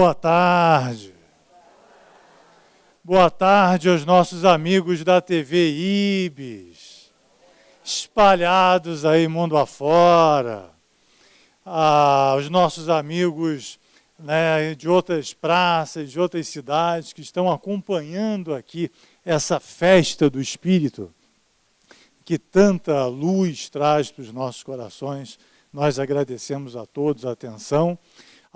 Boa tarde. Boa tarde aos nossos amigos da TV IBS, espalhados aí mundo afora, aos nossos amigos, né, de outras praças, de outras cidades que estão acompanhando aqui essa festa do Espírito, que tanta luz traz para os nossos corações. Nós agradecemos a todos a atenção.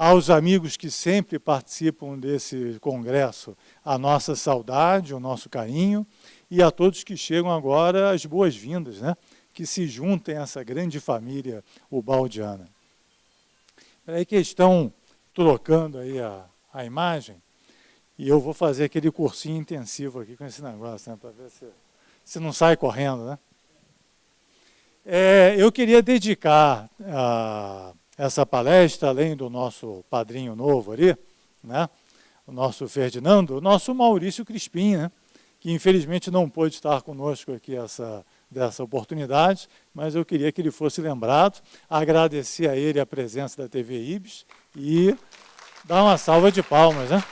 Aos amigos que sempre participam desse congresso, a nossa saudade, o nosso carinho, e a todos que chegam agora, as boas-vindas, né? Que se juntem a essa grande família ubaldiana. Espera aí que eles estão trocando aí a imagem, e eu vou fazer aquele cursinho intensivo aqui com esse negócio, né? Para ver se não sai correndo, né? Eu queria dedicar essa palestra, além do nosso padrinho novo ali, né, o nosso Ferdinando, o nosso Maurício Crispim, né, que infelizmente não pôde estar conosco aqui dessa oportunidade, mas eu queria que ele fosse lembrado, agradecer a ele a presença da TV IBS e dar uma salva de palmas, né?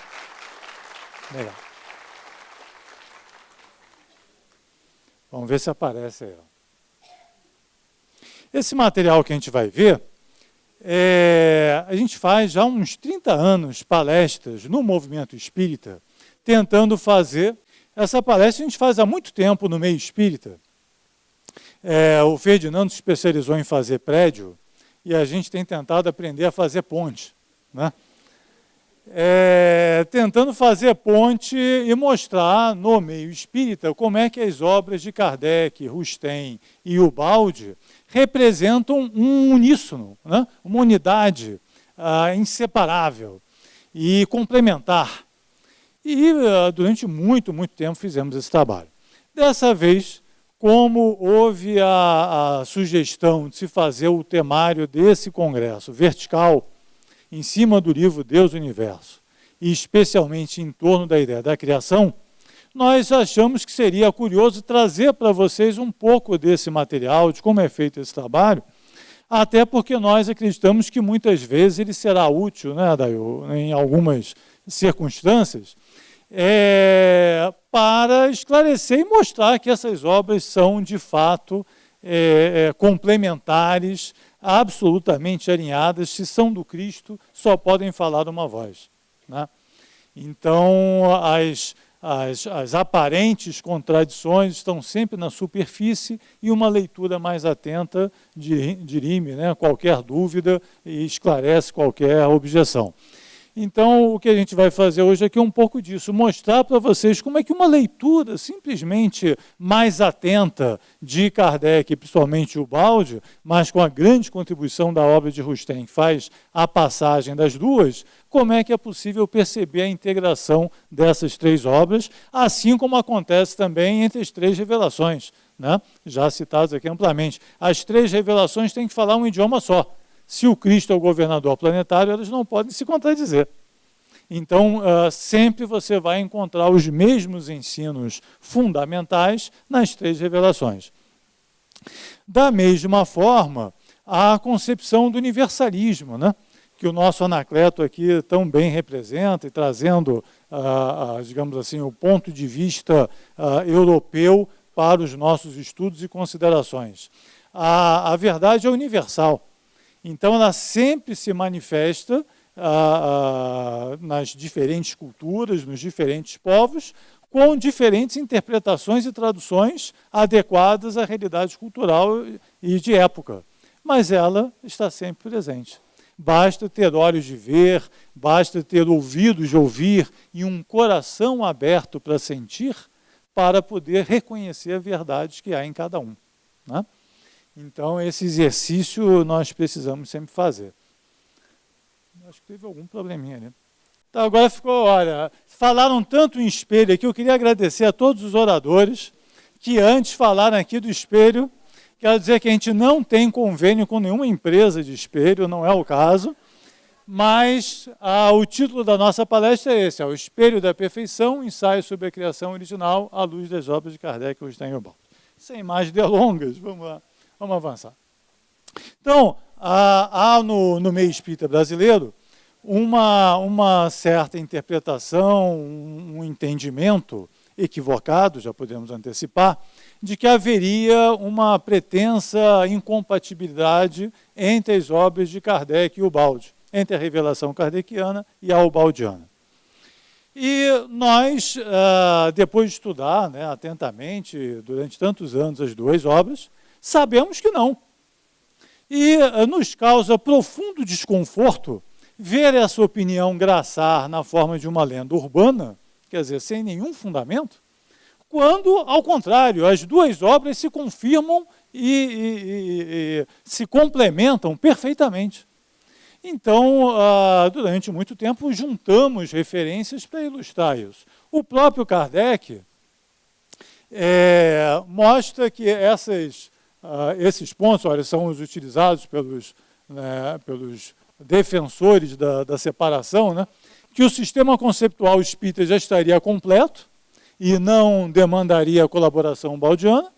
Legal. Vamos ver se aparece aí. Esse material que a gente vai ver, a gente faz já uns 30 anos palestras no movimento espírita, tentando fazer. Essa palestra a gente faz há muito tempo no meio espírita. O Ferdinando se especializou em fazer prédio e a gente tem tentado aprender a fazer ponte, né? Tentando fazer ponte e mostrar no meio espírita como é que as obras de Kardec, Rustem e Ubaldi representam um uníssono, né? Uma unidade inseparável e complementar. E durante muito, muito tempo fizemos esse trabalho. Dessa vez, como houve a sugestão de se fazer o temário desse congresso vertical, em cima do livro Deus e o Universo, e especialmente em torno da ideia da criação, nós achamos que seria curioso trazer para vocês um pouco desse material, de como é feito esse trabalho, até porque nós acreditamos que muitas vezes ele será útil, né, Dayo, em algumas circunstâncias, para esclarecer e mostrar que essas obras são, de fato, complementares, absolutamente alinhadas. Se são do Cristo, só podem falar uma voz, né? Então, as aparentes contradições estão sempre na superfície e uma leitura mais atenta dirime, né, qualquer dúvida e esclarece qualquer objeção. Então, o que a gente vai fazer hoje aqui é um pouco disso, mostrar para vocês como é que uma leitura simplesmente mais atenta de Kardec, principalmente Ubaldi, mas com a grande contribuição da obra de Rustem, que faz a passagem das duas, como é que é possível perceber a integração dessas três obras, assim como acontece também entre as três revelações, né? Já citadas aqui amplamente. As três revelações têm que falar um idioma só. Se o Cristo é o governador planetário, elas não podem se contradizer. Então, sempre você vai encontrar os mesmos ensinos fundamentais nas três revelações. Da mesma forma, a concepção do universalismo, né, que o nosso Anacleto aqui tão bem representa, e trazendo, digamos assim, o ponto de vista europeu para os nossos estudos e considerações. A verdade é universal. Então, ela sempre se manifesta nas diferentes culturas, nos diferentes povos, com diferentes interpretações e traduções adequadas à realidade cultural e de época. Mas ela está sempre presente. Basta ter olhos de ver, basta ter ouvidos de ouvir e um coração aberto para sentir, para poder reconhecer a verdade que há em cada um, né? Então, esse exercício nós precisamos sempre fazer. Acho que teve algum probleminha ali. Então, agora ficou, olha, falaram tanto em espelho aqui, eu queria agradecer a todos os oradores que antes falaram aqui do espelho. Quero dizer que a gente não tem convênio com nenhuma empresa de espelho, não é o caso, mas o título da nossa palestra é esse, o Espelho da Perfeição, ensaio sobre a criação original à luz das obras de Kardec e Rustem e Ubaldi. Sem mais delongas, vamos lá. Vamos avançar. Então, há no meio espírita brasileiro uma certa interpretação, um entendimento equivocado, já podemos antecipar, de que haveria uma pretensa incompatibilidade entre as obras de Kardec e Ubaldi, entre a revelação kardeciana e a ubaldiana. E nós, depois de estudar, né, atentamente, durante tantos anos, as duas obras, sabemos que não. E nos causa profundo desconforto ver essa opinião graçar na forma de uma lenda urbana, quer dizer, sem nenhum fundamento, quando, ao contrário, as duas obras se confirmam e se complementam perfeitamente. Então, durante muito tempo, juntamos referências para ilustrar isso. O próprio Kardec mostra que esses pontos, olha, são os utilizados pelos defensores da separação, né, que o sistema conceptual espírita já estaria completo e não demandaria a colaboração ubaldiana,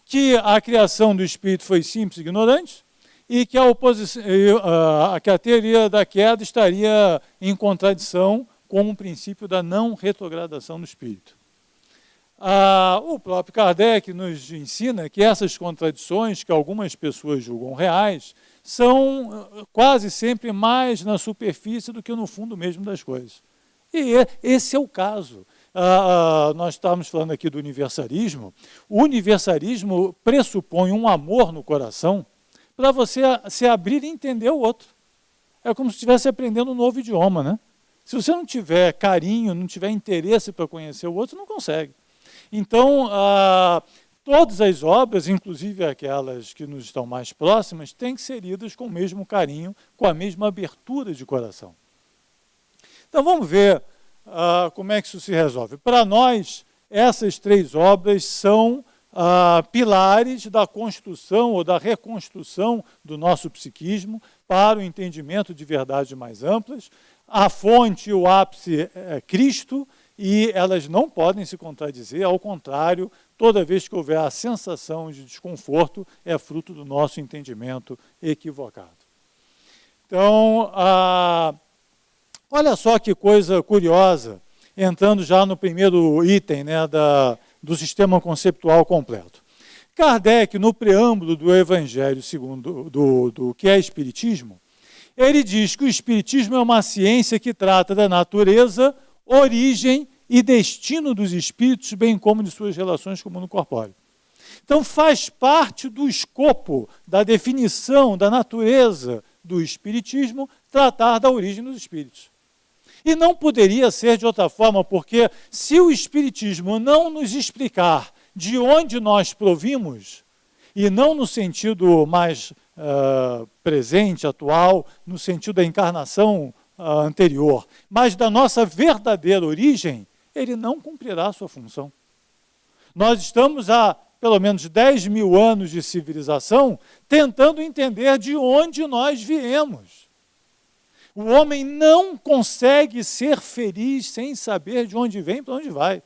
que a criação do espírito foi simples e ignorante, e que a teoria da queda estaria em contradição com o princípio da não retrogradação do espírito. O próprio Kardec nos ensina que essas contradições, que algumas pessoas julgam reais, são quase sempre mais na superfície do que no fundo mesmo das coisas. E esse é o caso. Nós estávamos falando aqui do universalismo. O universalismo pressupõe um amor no coração para você se abrir e entender o outro. É como se estivesse aprendendo um novo idioma, né? Se você não tiver carinho, não tiver interesse para conhecer o outro, não consegue. Então, todas as obras, inclusive aquelas que nos estão mais próximas, têm que ser lidas com o mesmo carinho, com a mesma abertura de coração. Então, vamos ver como é que isso se resolve. Para nós, essas três obras são pilares da construção ou da reconstrução do nosso psiquismo para o entendimento de verdades mais amplas. A fonte, o ápice é Cristo, e elas não podem se contradizer, ao contrário, toda vez que houver a sensação de desconforto, é fruto do nosso entendimento equivocado. Então, olha só que coisa curiosa, entrando já no primeiro item, né, do sistema conceptual completo. Kardec, no preâmbulo do Evangelho segundo do que é Espiritismo, ele diz que o Espiritismo é uma ciência que trata da natureza, origem e destino dos espíritos, bem como de suas relações com o mundo corpóreo. Então, faz parte do escopo da definição da natureza do Espiritismo tratar da origem dos espíritos. E não poderia ser de outra forma, porque se o Espiritismo não nos explicar de onde nós provimos, e não no sentido mais presente, atual, no sentido da encarnação anterior, mas da nossa verdadeira origem, ele não cumprirá a sua função. Nós estamos há pelo menos 10 mil anos de civilização tentando entender de onde nós viemos. O homem não consegue ser feliz sem saber de onde vem e para onde vai.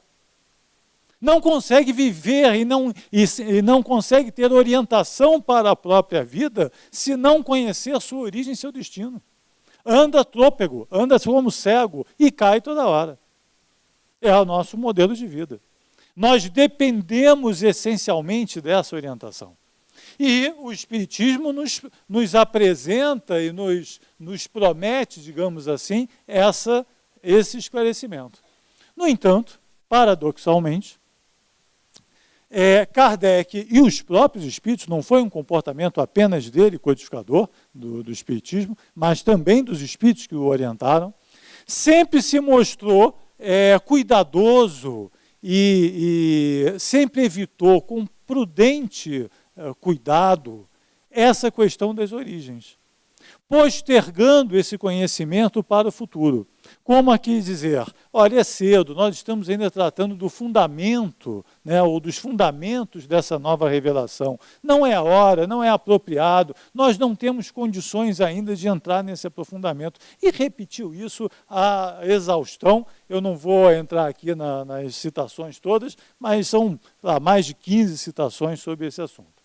Não consegue viver e não consegue ter orientação para a própria vida se não conhecer sua origem e seu destino. Anda trôpego, anda como cego e cai toda hora. É o nosso modelo de vida. Nós dependemos essencialmente dessa orientação. E o Espiritismo nos apresenta e nos promete, digamos assim, esse esclarecimento. No entanto, paradoxalmente, Kardec e os próprios espíritos, não foi um comportamento apenas dele, codificador do Espiritismo, mas também dos espíritos que o orientaram, sempre se mostrou cuidadoso e sempre evitou com prudente cuidado essa questão das origens, postergando esse conhecimento para o futuro. Como aqui dizer, olha, é cedo, nós estamos ainda tratando do fundamento, né, ou dos fundamentos dessa nova revelação. Não é a hora, não é apropriado, nós não temos condições ainda de entrar nesse aprofundamento. E repetiu isso à exaustão. Eu não vou entrar aqui nas citações todas, mas são mais de 15 citações sobre esse assunto.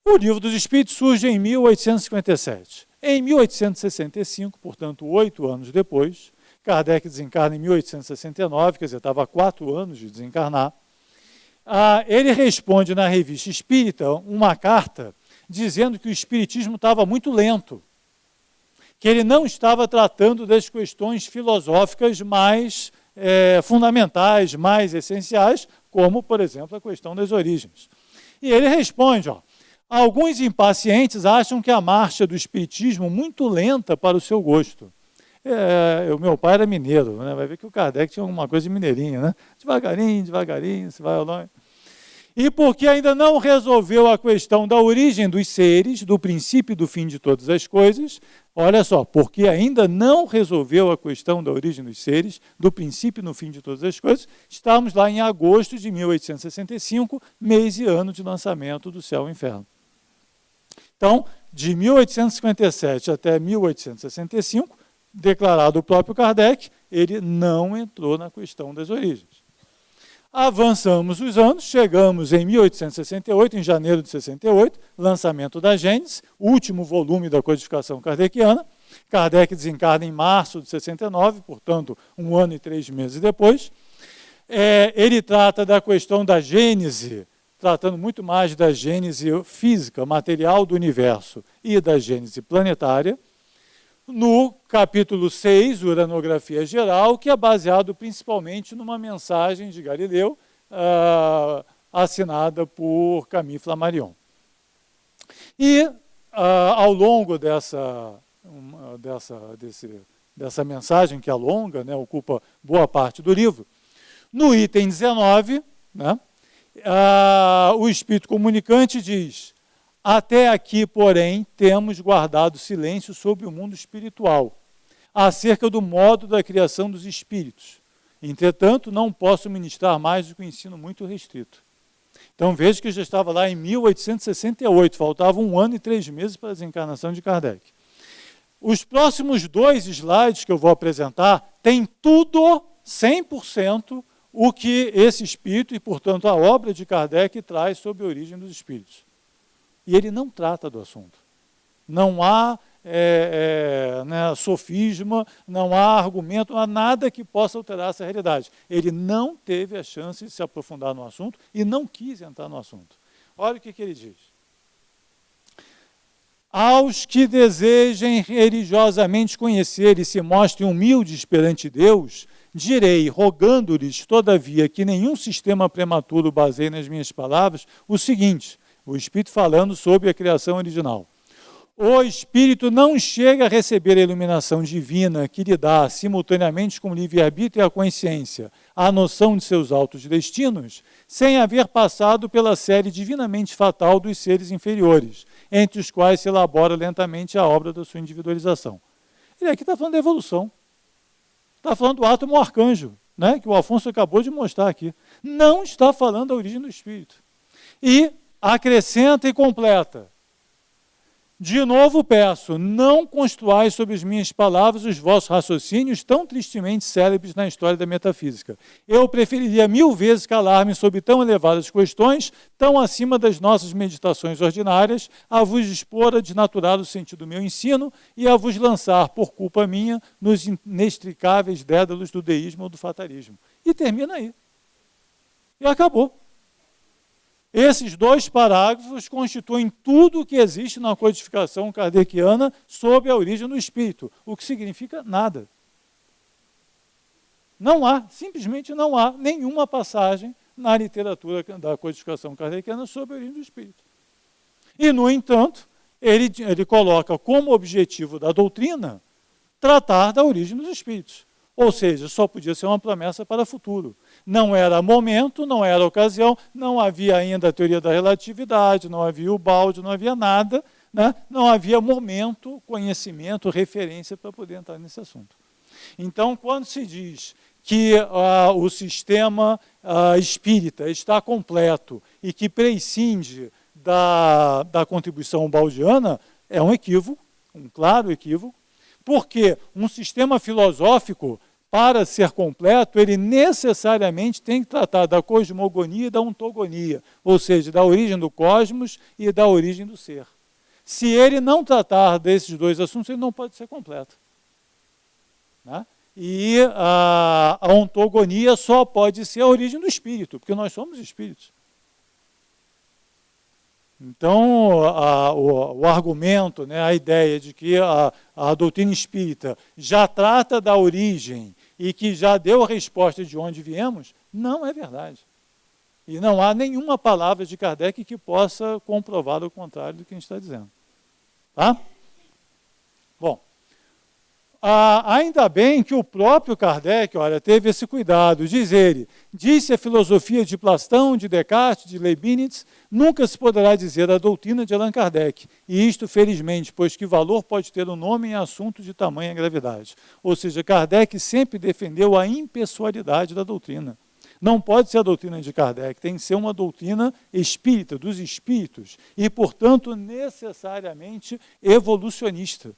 O Livro dos Espíritos surge em 1857. Em 1865, portanto, 8 anos depois, Kardec desencarna em 1869, quer dizer, estava há 4 anos de desencarnar. Ele responde na Revista Espírita uma carta dizendo que o espiritismo estava muito lento, que ele não estava tratando das questões filosóficas mais fundamentais, mais essenciais, como, por exemplo, a questão das origens. E ele responde, alguns impacientes acham que a marcha do espiritismo muito lenta para o seu gosto. O meu pai era mineiro, né? Vai ver que o Kardec tinha alguma coisa de mineirinho, né? Devagarinho, devagarinho, se vai ao longe. E porque ainda não resolveu a questão da origem dos seres, do princípio e do fim de todas as coisas, olha só, porque ainda não resolveu a questão da origem dos seres, do princípio e no fim de todas as coisas, estamos lá em agosto de 1865, mês e ano de lançamento do Céu e Inferno. Então, de 1857 até 1865, declarado o próprio Kardec, ele não entrou na questão das origens. Avançamos os anos, chegamos em 1868, em janeiro de 68, lançamento da Gênese, último volume da codificação kardeciana. Kardec desencarna em março de 69, portanto, 1 ano e 3 meses depois. Ele trata da questão da Gênese, tratando muito mais da Gênese física, material do universo, e da Gênese planetária. No capítulo 6, Uranografia Geral, que é baseado principalmente numa mensagem de Galileu, assinada por Camille Flammarion. E, ao longo dessa mensagem, que é longa, né, ocupa boa parte do livro, no item 19, né, o Espírito Comunicante diz: até aqui, porém, temos guardado silêncio sobre o mundo espiritual, acerca do modo da criação dos espíritos. Entretanto, não posso ministrar mais do que um ensino muito restrito. Então, veja que já estava lá em 1868, faltava 1 ano e 3 meses para a desencarnação de Kardec. Os próximos 2 slides que eu vou apresentar têm tudo, 100%, o que esse espírito e, portanto, a obra de Kardec traz sobre a origem dos espíritos. E ele não trata do assunto. Não há sofisma, não há argumento, não há nada que possa alterar essa realidade. Ele não teve a chance de se aprofundar no assunto e não quis entrar no assunto. Olha o que ele diz. Aos que desejem religiosamente conhecer e se mostrem humildes perante Deus, direi, rogando-lhes, todavia, que nenhum sistema prematuro baseie nas minhas palavras, o seguinte: o Espírito falando sobre a criação original. O Espírito não chega a receber a iluminação divina que lhe dá, simultaneamente com o livre-arbítrio e a consciência, a noção de seus altos destinos, sem haver passado pela série divinamente fatal dos seres inferiores, entre os quais se elabora lentamente a obra da sua individualização. Ele aqui está falando da evolução. Está falando do átomo arcanjo, né, que o Afonso acabou de mostrar aqui. Não está falando da origem do Espírito. E acrescenta e completa. De novo peço, não construais sobre as minhas palavras os vossos raciocínios tão tristemente célebres na história da metafísica. Eu preferiria 1000 vezes calar-me sobre tão elevadas questões, tão acima das nossas meditações ordinárias, a vos expor a desnaturar o sentido do meu ensino e a vos lançar, por culpa minha, nos inextricáveis dédalos do deísmo ou do fatalismo. E termina aí. E acabou. Esses 2 parágrafos constituem tudo o que existe na codificação kardeciana sobre a origem do espírito, o que significa nada. Não há, simplesmente não há nenhuma passagem na literatura da codificação kardeciana sobre a origem do espírito. E, no entanto, ele coloca como objetivo da doutrina tratar da origem dos espíritos. Ou seja, só podia ser uma promessa para o futuro. Não era momento, não era ocasião, não havia ainda a teoria da relatividade, não havia o balde, não havia nada, né? Não havia momento, conhecimento, referência para poder entrar nesse assunto. Então, quando se diz que o sistema espírita está completo e que prescinde da contribuição baldiana, é um equívoco, um claro equívoco, porque um sistema filosófico para ser completo, ele necessariamente tem que tratar da cosmogonia e da ontogonia, ou seja, da origem do cosmos e da origem do ser. Se ele não tratar desses dois assuntos, ele não pode ser completo. Né? E a ontogonia só pode ser a origem do espírito, porque nós somos espíritos. Então, o argumento, né, a ideia de que a doutrina espírita já trata da origem e que já deu a resposta de onde viemos, não é verdade. E não há nenhuma palavra de Kardec que possa comprovar o contrário do que a gente está dizendo. Tá? Bom, ainda bem que o próprio Kardec, olha, teve esse cuidado. Diz ele, disse a filosofia de Platão, de Descartes, de Leibniz, nunca se poderá dizer a doutrina de Allan Kardec. E isto, felizmente, pois que valor pode ter um nome em assunto de tamanha gravidade. Ou seja, Kardec sempre defendeu a impessoalidade da doutrina. Não pode ser a doutrina de Kardec, tem que ser uma doutrina espírita, dos espíritos, e, portanto, necessariamente evolucionista.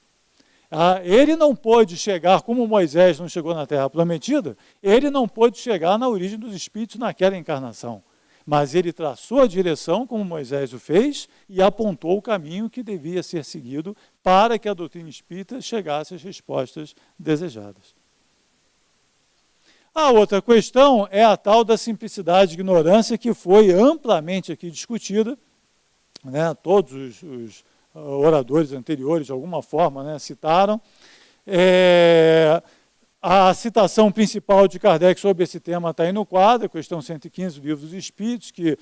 Ele não pôde chegar, como Moisés não chegou na Terra Prometida, ele não pôde chegar na origem dos espíritos naquela encarnação. Mas ele traçou a direção, como Moisés o fez, e apontou o caminho que devia ser seguido para que a doutrina espírita chegasse às respostas desejadas. A outra questão é a tal da simplicidade e ignorância, que foi amplamente aqui discutida, né? Todos os oradores anteriores, de alguma forma, né, citaram. A citação principal de Kardec sobre esse tema está aí no quadro, questão 115 do Livro dos Espíritos, que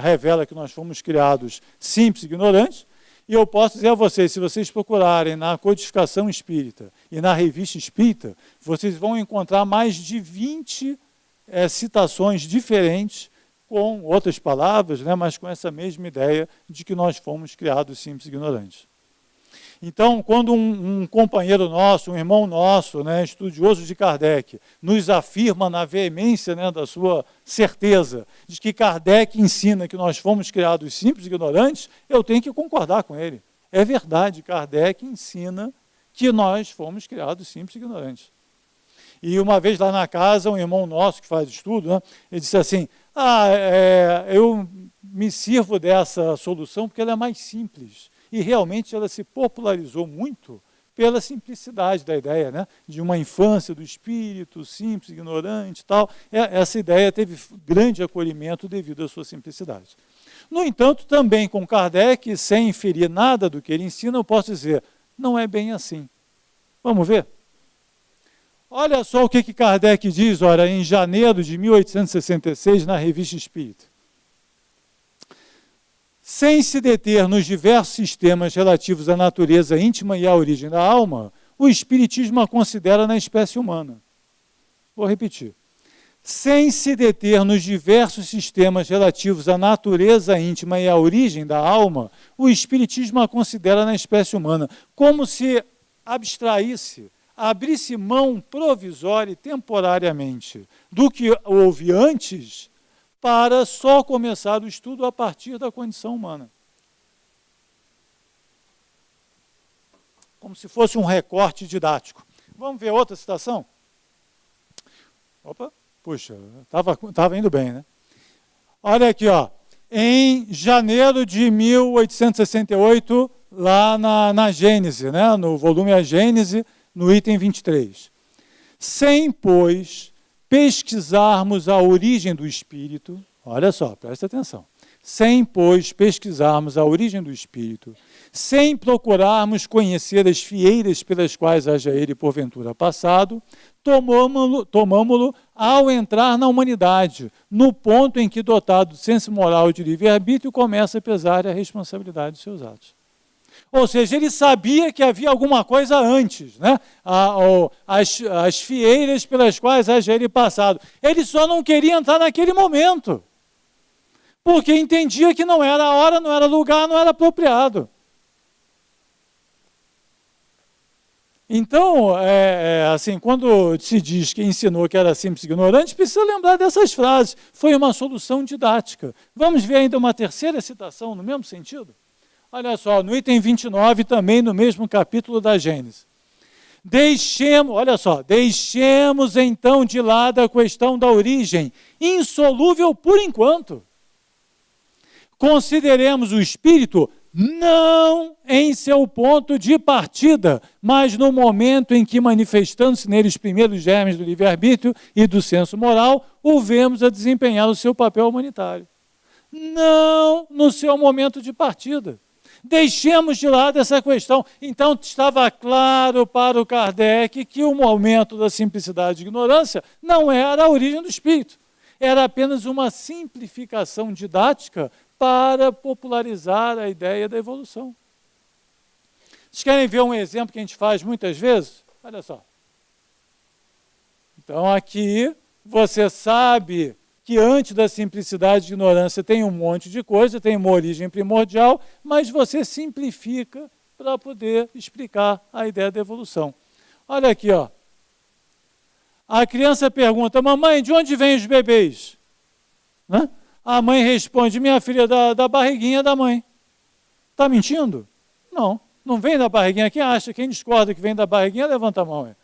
revela que nós fomos criados simples e ignorantes. E eu posso dizer a vocês, se vocês procurarem na Codificação Espírita e na Revista Espírita, vocês vão encontrar mais de 20 citações diferentes, com outras palavras, né, mas com essa mesma ideia de que nós fomos criados simples e ignorantes. Então, quando um companheiro nosso, um irmão nosso, né, estudioso de Kardec, nos afirma na veemência, né, da sua certeza de que Kardec ensina que nós fomos criados simples e ignorantes, eu tenho que concordar com ele. É verdade, Kardec ensina que nós fomos criados simples e ignorantes. E uma vez lá na casa, um irmão nosso que faz estudo, né, ele disse assim, eu me sirvo dessa solução porque ela é mais simples. E realmente ela se popularizou muito pela simplicidade da ideia, né? De uma infância do espírito, simples, ignorante e tal. Essa ideia teve grande acolhimento devido à sua simplicidade. No entanto, também com Kardec, sem inferir nada do que ele ensina, eu posso dizer, não é bem assim. Vamos ver? Olha só o que Kardec diz, olha, em janeiro de 1866, na Revista Espírita. Sem se deter nos diversos sistemas relativos à natureza íntima e à origem da alma, o Espiritismo a considera na espécie humana. Vou repetir. Sem se deter nos diversos sistemas relativos à natureza íntima e à origem da alma, o Espiritismo a considera na espécie humana, como se abstraísse, abrisse mão provisória e temporariamente do que houve antes, para só começar o estudo a partir da condição humana. Como se fosse um recorte didático. Vamos ver outra citação? Opa, puxa, estava indo bem, né? Olha aqui, ó. Em janeiro de 1868, lá na Gênese, né? No volume A Gênese, no item 23. Sem, pois, pesquisarmos a origem do espírito, olha só, presta atenção, sem, pois, pesquisarmos a origem do espírito, sem procurarmos conhecer as fieiras pelas quais haja ele porventura passado, tomamo-lo ao entrar na humanidade, no ponto em que, dotado do senso moral e de livre-arbítrio, começa a pesar a responsabilidade dos seus atos. Ou seja, ele sabia que havia alguma coisa antes, né? As fieiras pelas quais haja ele passado. Ele só não queria entrar naquele momento, porque entendia que não era a hora, não era lugar, não era apropriado. Então, assim, quando se diz que ensinou que era simples e ignorante, precisa lembrar dessas frases. Foi uma solução didática. Vamos ver ainda uma terceira citação no mesmo sentido? Olha só, no item 29, também no mesmo capítulo da Gênesis. Olha só, deixemos então de lado a questão da origem, insolúvel por enquanto. Consideremos o espírito não em seu ponto de partida, mas no momento em que, manifestando-se nele os primeiros germes do livre-arbítrio e do senso moral, o vemos a desempenhar o seu papel humanitário. Não no seu momento de partida. Deixemos de lado essa questão. Então, estava claro para o Kardec que o momento da simplicidade e ignorância não era a origem do espírito. Era apenas uma simplificação didática para popularizar a ideia da evolução. Vocês querem ver um exemplo que a gente faz muitas vezes? Olha só. Então, aqui, você sabe que antes da simplicidade e ignorância tem um monte de coisa, tem uma origem primordial, mas você simplifica para poder explicar a ideia da evolução. Olha aqui, ó. A criança pergunta, mamãe, de onde vêm os bebês? Né? A mãe responde, minha filha, da barriguinha da mãe. Está mentindo? Não, não vem da barriguinha. Quem acha, quem discorda que vem da barriguinha, levanta a mão.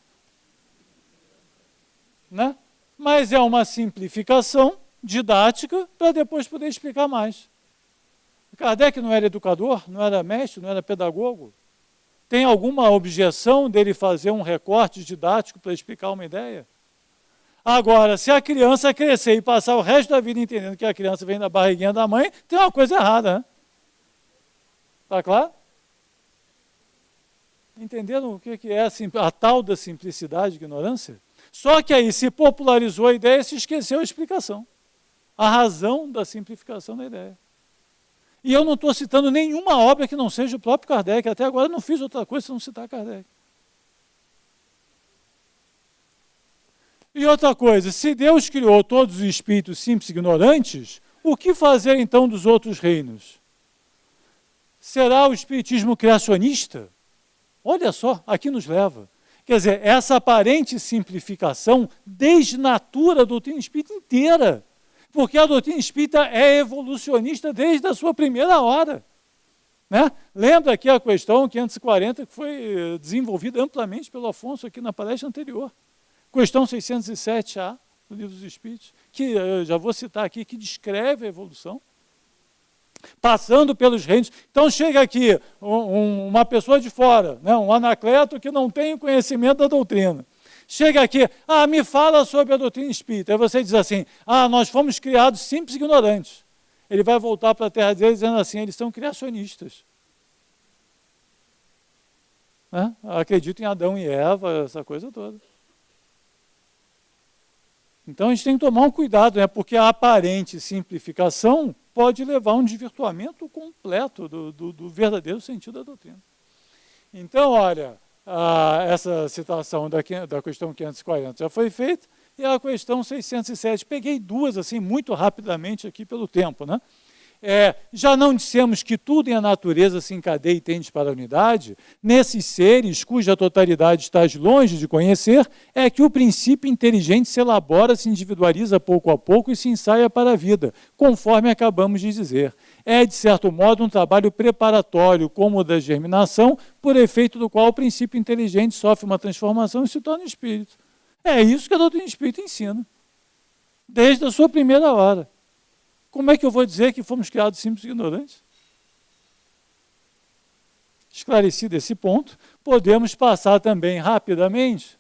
Né? Mas é uma simplificação didática para depois poder explicar mais. Kardec não era educador, não era mestre, não era pedagogo. Tem alguma objeção dele fazer um recorte didático para explicar uma ideia? Agora, se a criança crescer e passar o resto da vida entendendo que a criança vem da barriguinha da mãe, tem uma coisa errada, né? Está claro? Entenderam o que é a tal da simplicidade e ignorância? Só que aí se popularizou a ideia e se esqueceu a explicação. A razão da simplificação da ideia. E eu não estou citando nenhuma obra que não seja o próprio Kardec. Até agora eu não fiz outra coisa se não citar Kardec. E outra coisa, se Deus criou todos os espíritos simples e ignorantes, o que fazer então dos outros reinos? Será o espiritismo criacionista? Olha só, aqui nos leva. Quer dizer, essa aparente simplificação desnatura a doutrina espírita inteira, porque a doutrina espírita é evolucionista desde a sua primeira hora. Né? Lembra aqui a questão 540, que foi desenvolvida amplamente pelo Afonso aqui na palestra anterior. Questão 607A, do Livro dos Espíritos, que eu já vou citar aqui, que descreve a evolução. Passando pelos reinos. Então chega aqui uma pessoa de fora, né, um anacleto que não tem conhecimento da doutrina. Chega aqui, me fala sobre a doutrina espírita. Aí você diz assim, nós fomos criados simples e ignorantes. Ele vai voltar para a terra dele dizendo assim, eles são criacionistas. Né? Acredito em Adão e Eva, essa coisa toda. Então a gente tem que tomar um cuidado, né, porque a aparente simplificação pode levar a um desvirtuamento completo do verdadeiro sentido da doutrina. Então, olha, essa citação da questão 540 já foi feita, e a questão 607, peguei duas assim muito rapidamente aqui pelo tempo, né? Já não dissemos que tudo em a natureza se encadeia e tende para a unidade? Nesses seres, cuja totalidade estás longe de conhecer, é que o princípio inteligente se elabora, se individualiza pouco a pouco e se ensaia para a vida, conforme acabamos de dizer. É, de certo modo, um trabalho preparatório, como o da germinação, por efeito do qual o princípio inteligente sofre uma transformação e se torna espírito. É isso que a doutrina espírita ensina, desde a sua primeira hora. Como é que eu vou dizer que fomos criados simples e ignorantes? Esclarecido esse ponto, podemos passar também rapidamente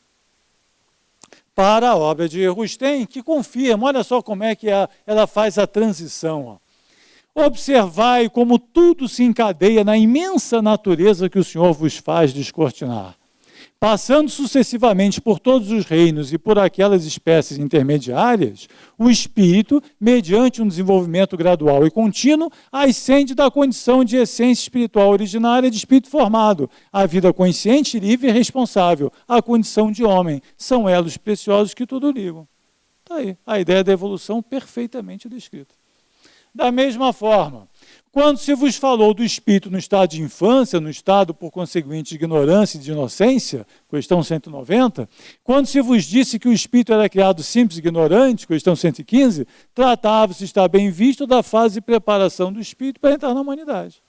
para a obra de Rustem, que confirma, olha só como é que ela faz a transição. Observai como tudo se encadeia na imensa natureza que o Senhor vos faz descortinar. Passando sucessivamente por todos os reinos e por aquelas espécies intermediárias, o espírito, mediante um desenvolvimento gradual e contínuo, ascende da condição de essência espiritual originária de espírito formado, à vida consciente, livre e responsável, à condição de homem. São elos preciosos que tudo ligam. Está aí, a ideia da evolução perfeitamente descrita. Da mesma forma, quando se vos falou do espírito no estado de infância, no estado, por conseguinte, de ignorância e de inocência, questão 190, quando se vos disse que o espírito era criado simples e ignorante, questão 115, tratava-se, está bem visto, da fase de preparação do espírito para entrar na humanidade.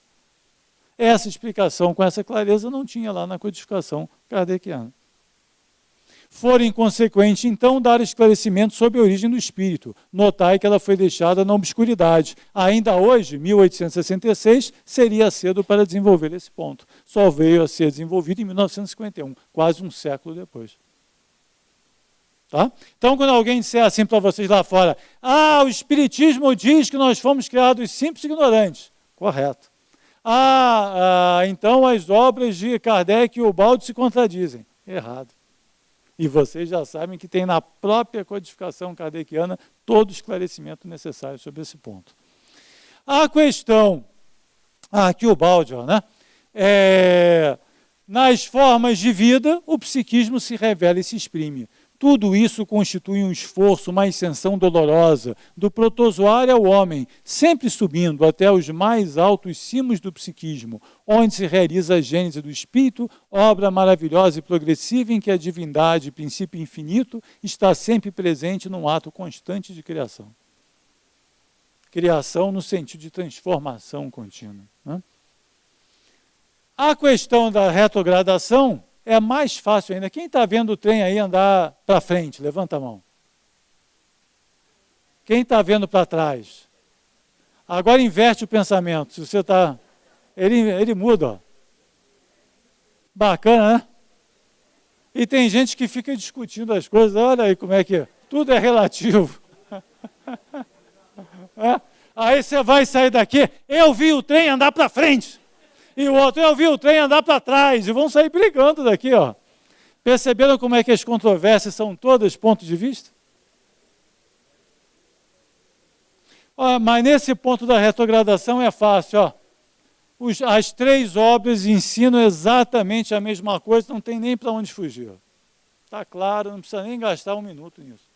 Essa explicação, com essa clareza, não tinha lá na codificação kardeciana. Fora inconsequente, então, dar esclarecimento sobre a origem do espírito. Notai que ela foi deixada na obscuridade. Ainda hoje, 1866, seria cedo para desenvolver esse ponto. Só veio a ser desenvolvido em 1951, quase um século depois. Tá? Então, quando alguém disser assim para vocês lá fora, o Espiritismo diz que nós fomos criados simples e ignorantes. Correto. Então as obras de Kardec e Ubaldi se contradizem. Errado. E vocês já sabem que tem na própria codificação kardeciana todo o esclarecimento necessário sobre esse ponto. A questão, aqui o Ubaldi, né? Nas formas de vida, o psiquismo se revela e se exprime. Tudo isso constitui um esforço, uma ascensão dolorosa, do protozoário ao homem, sempre subindo até os mais altos cimos do psiquismo, onde se realiza a gênese do espírito, obra maravilhosa e progressiva em que a divindade, princípio infinito, está sempre presente num ato constante de criação. Criação no sentido de transformação contínua. Né? A questão da retrogradação é mais fácil ainda. Quem está vendo o trem aí andar para frente? Levanta a mão. Quem está vendo para trás? Agora inverte o pensamento. Se você está... Ele muda. Ó. Bacana, né? E tem gente que fica discutindo as coisas. Olha aí como é que é. Tudo é relativo. Aí você vai sair daqui. Eu vi o trem andar para frente. E o outro, eu vi o trem andar para trás, e vão sair brigando daqui, ó. Perceberam como é que as controvérsias são todas pontos de vista? Mas nesse ponto da retrogradação é fácil, ó. As três obras ensinam exatamente a mesma coisa, não tem nem para onde fugir. Está claro, não precisa nem gastar um minuto nisso.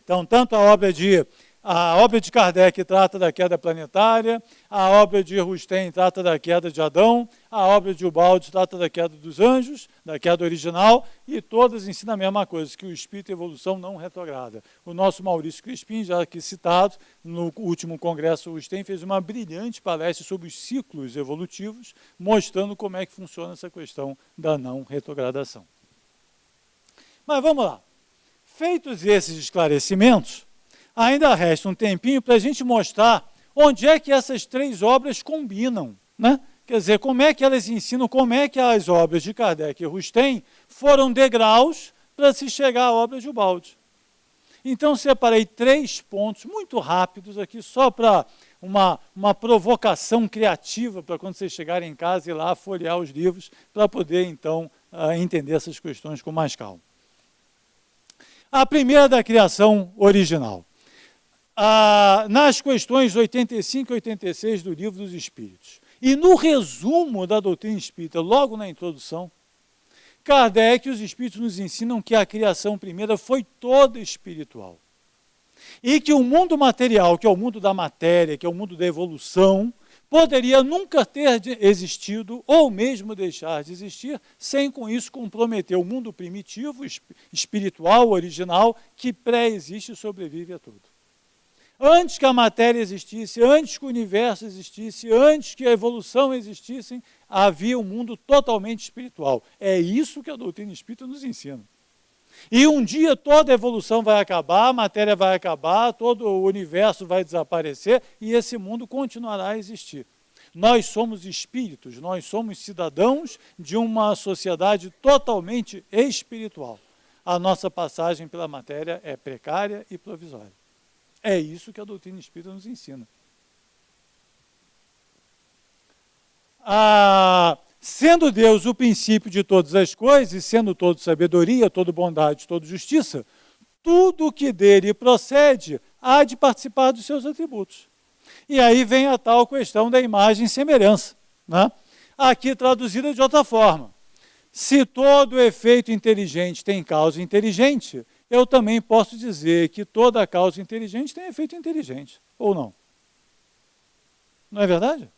Então, tanto a obra de Kardec trata da queda planetária, a obra de Rustem trata da queda de Adão, a obra de Ubaldi trata da queda dos anjos, da queda original, e todas ensinam a mesma coisa, que o espírito e a evolução não retrograda. O nosso Maurício Crispim, já aqui citado, no último congresso Rustem, fez uma brilhante palestra sobre os ciclos evolutivos, mostrando como é que funciona essa questão da não retrogradação. Mas vamos lá. Feitos esses esclarecimentos, ainda resta um tempinho para a gente mostrar onde é que essas três obras combinam, né? Quer dizer, como é que elas ensinam, como é que as obras de Kardec e Rustem foram degraus para se chegar à obra de Ubaldi. Então, separei 3 pontos muito rápidos aqui, só para uma provocação criativa para quando vocês chegarem em casa e lá folhear os livros, para poder, então, entender essas questões com mais calma. A primeira da criação original. Nas questões 85 e 86 do Livro dos Espíritos. E no resumo da doutrina espírita, logo na introdução, Kardec e os Espíritos nos ensinam que a criação primeira foi toda espiritual. E que o mundo material, que é o mundo da matéria, que é o mundo da evolução, poderia nunca ter existido, ou mesmo deixar de existir, sem com isso comprometer o mundo primitivo, espiritual, original, que pré-existe e sobrevive a tudo. Antes que a matéria existisse, antes que o universo existisse, antes que a evolução existisse, havia um mundo totalmente espiritual. É isso que a doutrina espírita nos ensina. E um dia toda a evolução vai acabar, a matéria vai acabar, todo o universo vai desaparecer e esse mundo continuará a existir. Nós somos espíritos, nós somos cidadãos de uma sociedade totalmente espiritual. A nossa passagem pela matéria é precária e provisória. É isso que a doutrina espírita nos ensina. Sendo Deus o princípio de todas as coisas, e sendo todo sabedoria, todo bondade, todo justiça, tudo que dele procede há de participar dos seus atributos. E aí vem a tal questão da imagem e semelhança, né? Aqui traduzida de outra forma. Se todo efeito inteligente tem causa inteligente, eu também posso dizer que toda causa inteligente tem efeito inteligente, ou não? Não é verdade?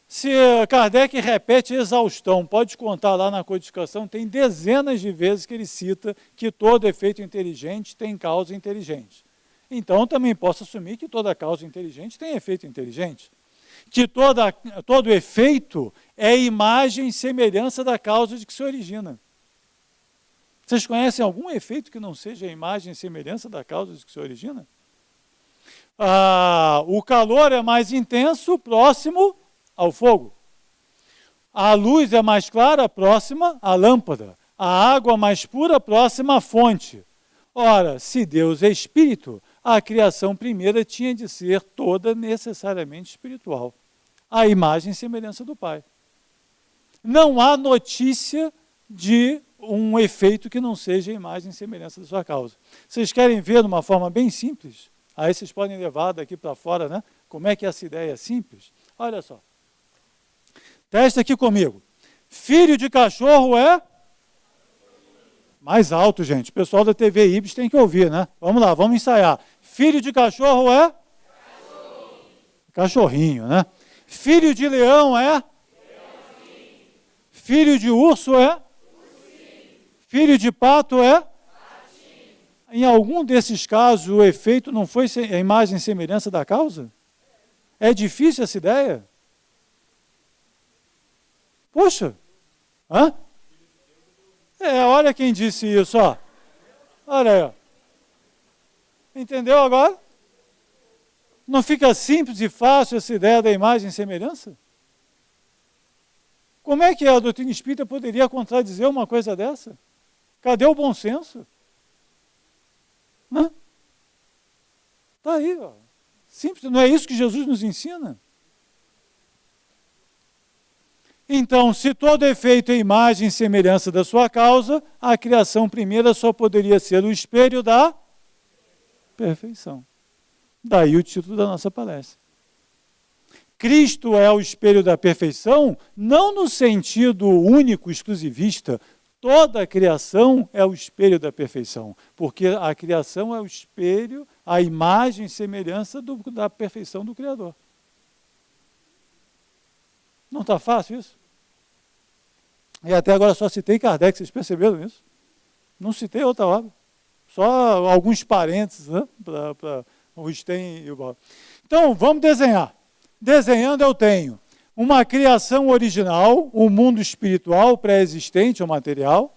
Se Kardec repete exaustão, pode contar lá na codificação, tem dezenas de vezes que ele cita que todo efeito inteligente tem causa inteligente. Então, também posso assumir que toda causa inteligente tem efeito inteligente. que todo efeito é imagem e semelhança da causa de que se origina. Vocês conhecem algum efeito que não seja imagem e semelhança da causa de que se origina? O calor é mais intenso, próximo ao fogo. A luz é mais clara, próxima à lâmpada. A água mais pura, próxima à fonte. Ora, se Deus é espírito, a criação primeira tinha de ser toda necessariamente espiritual. A imagem e semelhança do Pai. Não há notícia de um efeito que não seja a imagem e semelhança da sua causa. Vocês querem ver de uma forma bem simples? Aí vocês podem levar daqui para fora, né? Como é que essa ideia é simples? Olha só. Testa aqui comigo. Filho de cachorro é? Mais alto, gente. O pessoal da TV Ibis tem que ouvir, né? Vamos lá, vamos ensaiar. Filho de cachorro é? Cachorrinho, né? Filho de leão é? Filho de urso é? Filho de pato é? Em algum desses casos, o efeito não foi a imagem e semelhança da causa? É difícil essa ideia? Poxa! Hã? Olha quem disse isso, ó. Olha aí, ó. Entendeu agora? Não fica simples e fácil essa ideia da imagem e semelhança? Como é que a doutrina espírita poderia contradizer uma coisa dessa? Cadê o bom senso? Está aí, ó. Simples, não é isso que Jesus nos ensina? Então, se todo efeito é imagem e semelhança da sua causa, a criação primeira só poderia ser o espelho da perfeição. Daí o título da nossa palestra. Cristo é o espelho da perfeição, não no sentido único, exclusivista. Toda a criação é o espelho da perfeição, porque a criação é o espelho, a imagem e semelhança da perfeição do Criador. Não está fácil isso? E até agora só citei Kardec, vocês perceberam isso? Não citei outra obra. Só alguns parênteses, né, para o Stein e o Bob. Então, vamos desenhar. Desenhando eu tenho uma criação original, um mundo espiritual pré-existente ou material,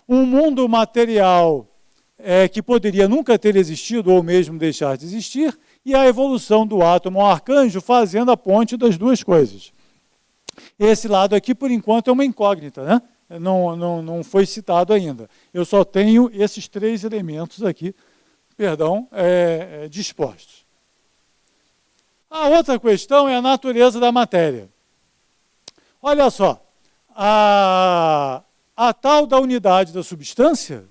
um mundo material que poderia nunca ter existido ou mesmo deixar de existir, e a evolução do átomo ao arcanjo fazendo a ponte das duas coisas. Esse lado aqui, por enquanto, é uma incógnita, né? Não foi citado ainda. Eu só tenho esses três elementos aqui, dispostos. A outra questão é a natureza da matéria. Olha só, a tal da unidade da substância,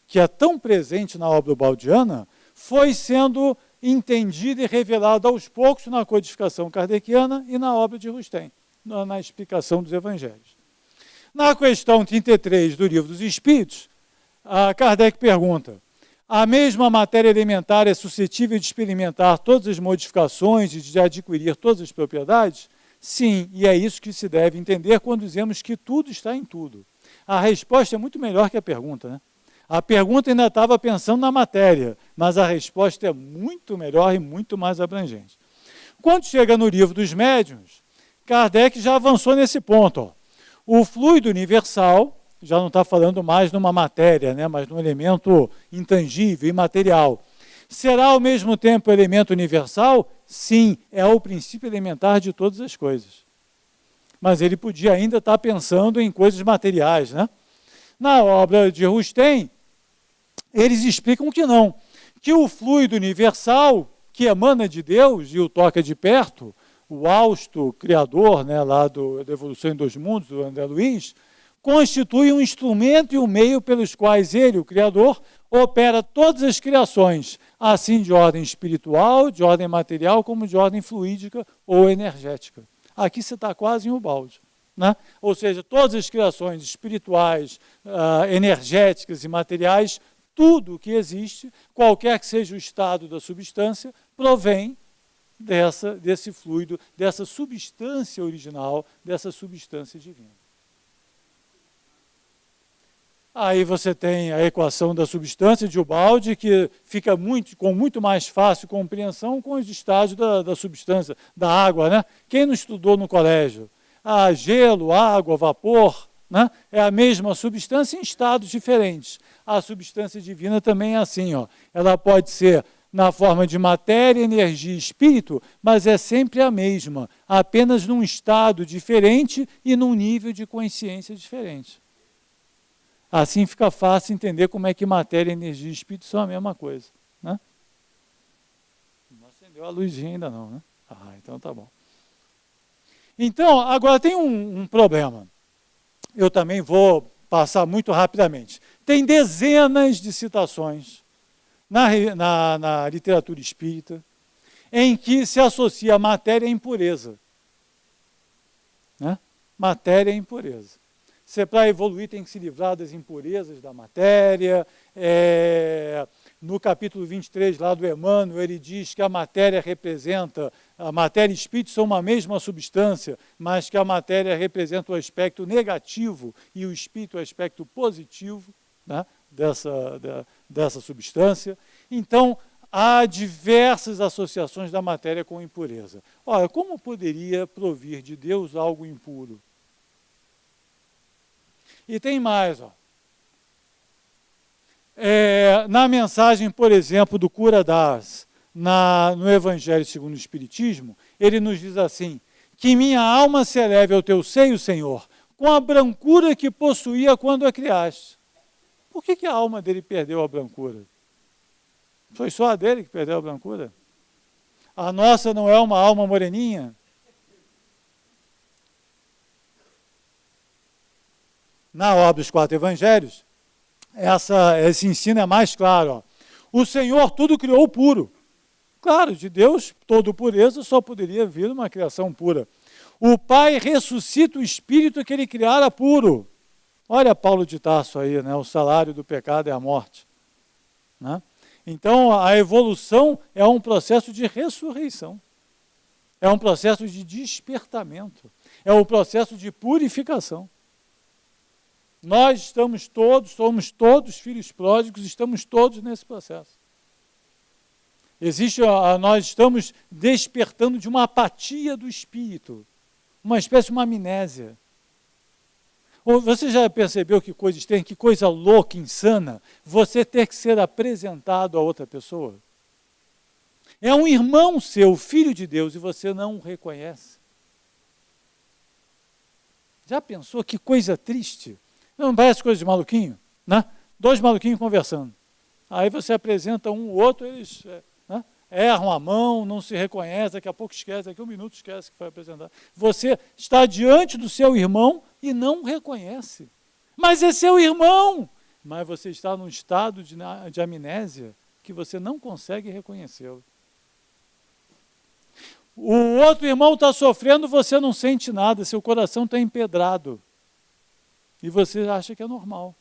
que é tão presente na obra baldiana, foi sendo entendida e revelada aos poucos na codificação kardeciana e na obra de Rustem, na explicação dos evangelhos. Na questão 33 do Livro dos Espíritos, Kardec pergunta: a mesma matéria elementar é suscetível de experimentar todas as modificações e de adquirir todas as propriedades? Sim, e é isso que se deve entender quando dizemos que tudo está em tudo. A resposta é muito melhor que a pergunta, né? A pergunta ainda estava pensando na matéria, mas a resposta é muito melhor e muito mais abrangente. Quando chega no Livro dos Médiuns, Kardec já avançou nesse ponto. Ó. O fluido universal, já não está falando mais numa matéria, né, mas num elemento intangível, imaterial. Será ao mesmo tempo elemento universal? Sim, é o princípio elementar de todas as coisas. Mas ele podia ainda estar pensando em coisas materiais, né? Na obra de Rustem, eles explicam que não, que o fluido universal, que emana de Deus e o toca de perto, o Austo, criador, né, lá da Evolução em Dois Mundos, do André Luiz, constitui um instrumento e um meio pelos quais ele, o Criador, opera todas as criações, assim de ordem espiritual, de ordem material, como de ordem fluídica ou energética. Aqui você está quase em Ubaldi, né? Ou seja, todas as criações espirituais, energéticas e materiais, tudo que existe, qualquer que seja o estado da substância, provém desse fluido, dessa substância original, dessa substância divina. Aí você tem a equação da substância de Ubaldi, que fica com muito mais fácil compreensão com os estágios da substância, da água, né? Quem não estudou no colégio? Gelo, água, vapor, né? É a mesma substância em estados diferentes. A substância divina também é assim, ó. Ela pode ser na forma de matéria, energia e espírito, mas é sempre a mesma, apenas num estado diferente e num nível de consciência diferente. Assim fica fácil entender como é que matéria, energia e espírito são a mesma coisa. Né? Não acendeu a luzinha ainda não, né? Então tá bom. Então, agora tem um problema. Eu também vou passar muito rapidamente. Tem dezenas de citações na literatura espírita em que se associa matéria à impureza. Né? Matéria à impureza. Se para evoluir tem que se livrar das impurezas da matéria. No capítulo 23 lá do Emmanuel, ele diz que a matéria e espírito são uma mesma substância, mas que a matéria representa o aspecto negativo e o espírito o aspecto positivo, né, dessa substância. Então, há diversas associações da matéria com impureza. Ora, como poderia provir de Deus algo impuro? E tem mais, ó. Na mensagem, por exemplo, do Cura Das, no Evangelho segundo o Espiritismo, ele nos diz assim, que minha alma se eleve ao teu seio, Senhor, com a brancura que possuía quando a criaste. Por que a alma dele perdeu a brancura? Foi só a dele que perdeu a brancura? A nossa não é uma alma moreninha? Na obra dos 4 Evangelhos, esse ensino é mais claro. Ó. O Senhor tudo criou puro. Claro, de Deus, toda pureza só poderia vir uma criação pura. O Pai ressuscita o Espírito que ele criara puro. Olha Paulo de Tarso aí, né? O salário do pecado é a morte. Né? Então, a evolução é um processo de ressurreição. É um processo de despertamento. É um processo de purificação. Nós somos todos filhos pródigos, estamos todos nesse processo. Nós estamos despertando de uma apatia do espírito, uma espécie de uma amnésia. Você já percebeu que coisa estranha, que coisa louca, insana, você ter que ser apresentado a outra pessoa? É um irmão seu, filho de Deus, e você não o reconhece. Já pensou que coisa triste? Não parece coisa de maluquinho? Né? 2 maluquinhos conversando. Aí você apresenta um ou outro, eles erram a mão, não se reconhecem, daqui a pouco esquece, daqui a 1 minuto esquece que foi apresentado. Você está diante do seu irmão e não o reconhece. Mas é seu irmão! Mas você está num estado de amnésia que você não consegue reconhecê-lo. O outro irmão está sofrendo, você não sente nada, seu coração está empedrado. E você acha que é normal.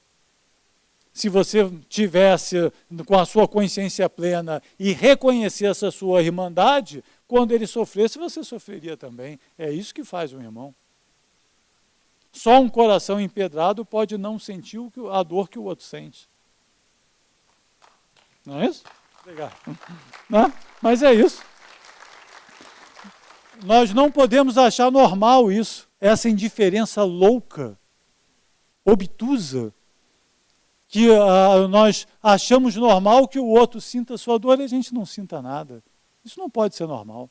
Se você tivesse com a sua consciência plena e reconhecesse a sua irmandade, quando ele sofresse, você sofreria também. É isso que faz um irmão. Só um coração empedrado pode não sentir a dor que o outro sente. Não é isso? Obrigado. Não? Mas é isso. Nós não podemos achar normal isso, essa indiferença louca, obtusa, que nós achamos normal que o outro sinta sua dor e a gente não sinta nada. Isso não pode ser normal.